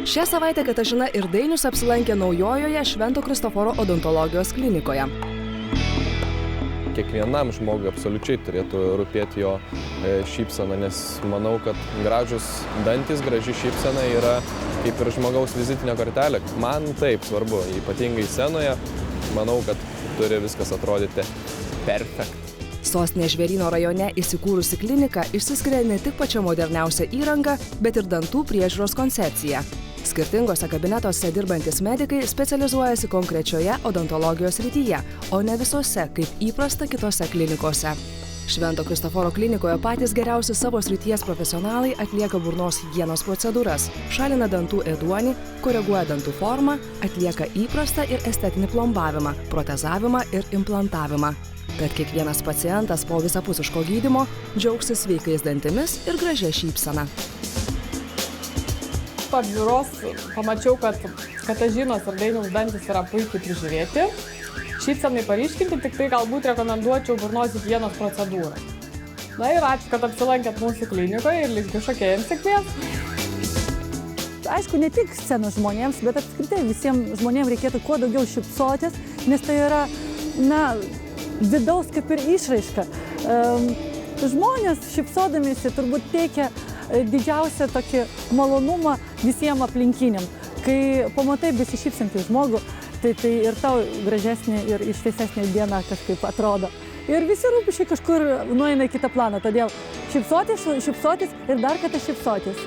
Šią savaitę Katažina ir Dainius apsilankė naujojoje Švento Kristoforo odontologijos klinikoje. Kiekvienam žmogui absoliučiai turėtų rūpėti jo šypsena, nes manau, kad gražus dantis, graži šypsena yra kaip ir žmogaus vizitinė kortelė. Man taip svarbu, ypatingai scenoje, manau, kad turi viskas atrodyti perfekt. Sostinės Žvėryno rajone įsikūrusi klinika išsiskiria ne tik pačia moderniausia įranga, bet ir dantų priežiūros koncepcija. Skirtingose kabinetuose dirbantis medikai specializuojasi konkrečioje odontologijos srityje, o ne visose, kaip įprasta kitose klinikose. Švento Kristoforo klinikoje patys geriausi savo srities profesionalai atlieka burnos higienos procedūras, šalina dantų ėduonį, koreguoja dantų formą, atlieka įprastą ir estetinį plombavimą, protezavimą ir implantavimą. Kad kiekvienas pacientas po visapusiško gydymo džiaugsis sveikais dantimis ir gražia šypsena. Po apžiūros pamačiau, kad Katažinos ir Dainiaus dantis yra puikiai prižiūrėti. Šypsenai paryškinti, tik tai galbūt rekomenduočiau burnos higienos procedūrą. Na ir ačiū, kad apsilankėt mūsų klinikoje ir linkiu šokėjams sėkmės. Aišku, ne tik scenos žmonėms, bet apskritai visiems žmonėms reikėtų kuo daugiau šypsotis, nes tai yra, vidaus kaip ir išraiška. Žmonės šypsodamiesi turbūt teikia didžiausią tokį malonumą visiems aplinkiniam. Kai pamatai besišypsantį žmogų, tai ir tau gražesnė ir šviesesnė diena kažkaip atrodo. Ir visi rūpesčiai kažkur nueina į kitą planą, todėl šypsotis ir dar kartą šypsotis.